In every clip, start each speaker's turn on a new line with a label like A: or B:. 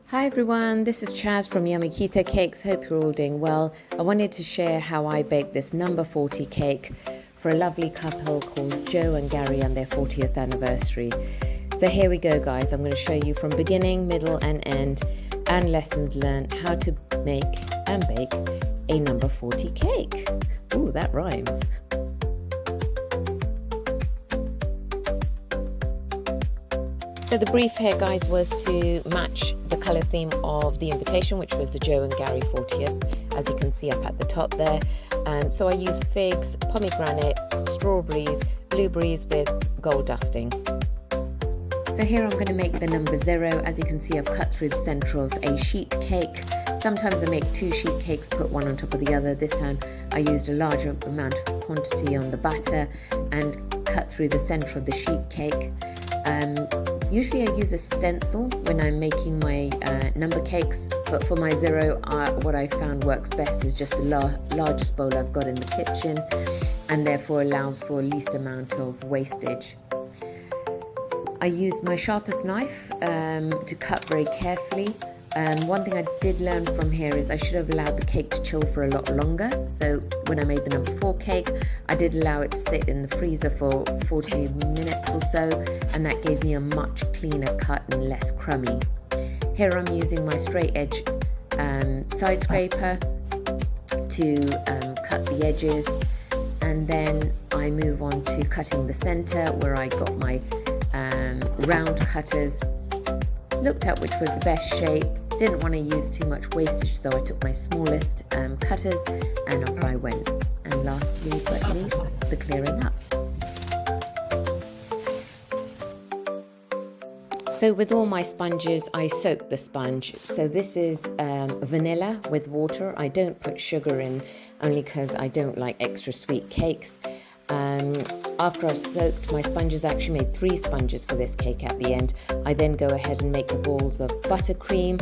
A: Hi everyone, this is Chaz from Yummy Keto Cakes. Hope you're all doing well. I wanted to share how I baked this number 40 cake for a lovely couple called Joe and Gary on their 40th anniversary. So here we go guys, I'm going to show you from beginning, middle and end and lessons learned how to make and bake a number 40 cake. Ooh, that rhymes. So the brief here guys was to match the colour theme of the invitation, which was the Joe and Gary 40th, as you can see up at the top there. So I used figs, pomegranate, strawberries, blueberries with gold dusting. So here I'm going to make the number 0. As you can see, I've cut through the centre of a sheet cake. Sometimes I make 2 sheet cakes, put one on top of the other. This time I used a larger amount of quantity on the batter and cut through the centre of the sheet cake. Usually I use a stencil when I'm making my number cakes, but for my 0, what I found works best is just the largest bowl I've got in the kitchen, and therefore allows for least amount of wastage. I used my sharpest knife to cut very carefully. One thing I did learn from here is I should have allowed the cake to chill for a lot longer. So when I made the number 4 cake, I did allow it to sit in the freezer for 40 minutes or so, and that gave me a much cleaner cut and less crummy. Here I'm using my straight edge side scraper to cut the edges, and then I move on to cutting the center where I got my round cutters. Looked at which was the best shape, didn't want to use too much wastage, so I took my smallest cutters and off I went. And lastly but least, the clearing up. So with all my sponges, I soak the sponge. So this is vanilla with water. I don't put sugar in, only because I don't like extra sweet cakes. After I've soaked my sponges, I actually made 3 sponges for this cake at the end. I then go ahead and make the balls of buttercream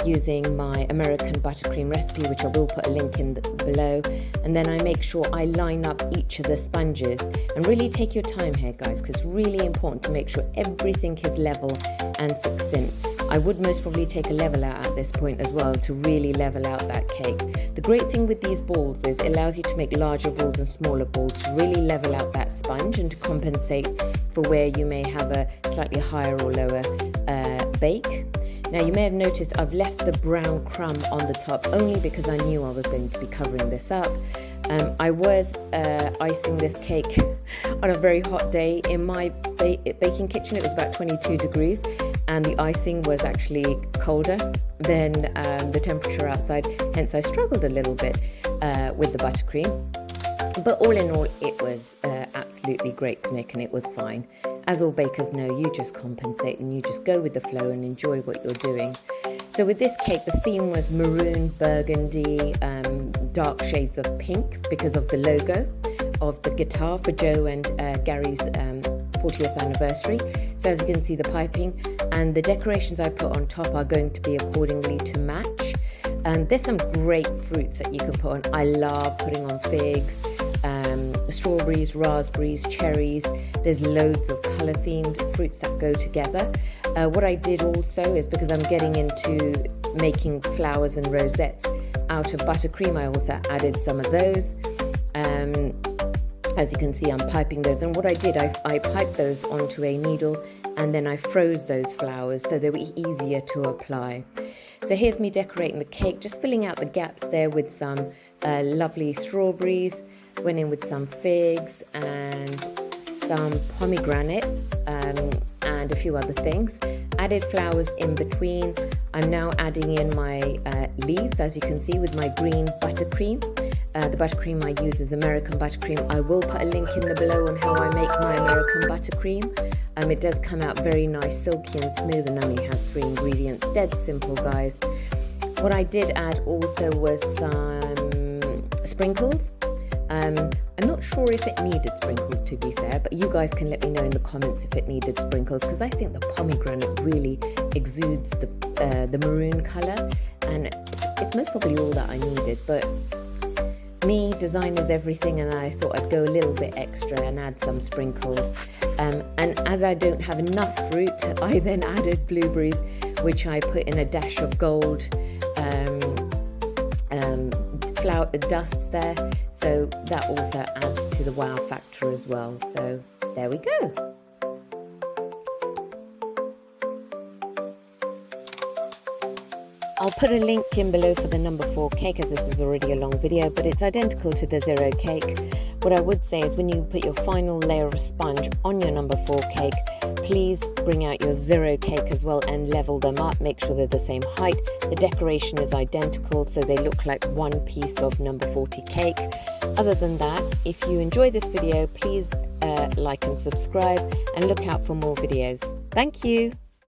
A: using my American buttercream recipe, which I will put a link in below. And then I make sure I line up each of the sponges. And really take your time here guys, because it's really important to make sure everything is level and succinct. I would most probably take a level out at this point as well to really level out that cake. The great thing with these balls is it allows you to make larger balls and smaller balls to really level out that sponge and to compensate for where you may have a slightly higher or lower bake. Now you may have noticed I've left the brown crumb on the top only because I knew I was going to be covering this up. I was icing this cake on a very hot day. In my baking kitchen it was about 22 degrees and the icing was actually colder than the temperature outside, hence I struggled a little bit with the buttercream. But all in all, it was absolutely great to make and it was fine. As all bakers know, you just compensate and you just go with the flow and enjoy what you're doing. So with this cake, the theme was maroon, burgundy, dark shades of pink because of the logo of the guitar for Joe and Gary's 40th anniversary. So as you can see, the piping and the decorations I put on top are going to be accordingly to match. There's some great fruits that you can put on. I love putting on figs, strawberries, raspberries, cherries. There's loads of color themed fruits that go together. What I did also is, because I'm getting into making flowers and rosettes out of buttercream, I also added some of those. As you can see, I'm piping those, and what I did, I piped those onto a needle and then I froze those flowers so they were easier to apply. So here's me decorating the cake, just filling out the gaps there with some lovely strawberries, went in with some figs and some pomegranate and a few other things. Added flowers in between. I'm now adding in my leaves, as you can see, with my green buttercream. The buttercream I use is American buttercream. I will put a link in the below on how I make my American buttercream. It does come out very nice, silky and smooth, and only has 3 ingredients. Dead simple, guys. What I did add also was some sprinkles. I'm not sure if it needed sprinkles, to be fair, but you guys can let me know in the comments if it needed sprinkles, because I think the pomegranate really exudes the maroon colour, and it's most probably all that I needed. But me, design is everything, and I thought I'd go a little bit extra and add some sprinkles. And as I don't have enough fruit, I then added blueberries, which I put in a dash of gold flour dust there, so that also adds to the wow factor as well. So there we go. I'll put a link in below for the number 4 cake, as this is already a long video, but it's identical to the 0 cake. What I would say is when you put your final layer of sponge on your number 4 cake, please bring out your 0 cake as well and level them up. Make sure they're the same height. The decoration is identical, so they look like one piece of number 40 cake. Other than that, if you enjoy this video, please like and subscribe and look out for more videos. Thank you.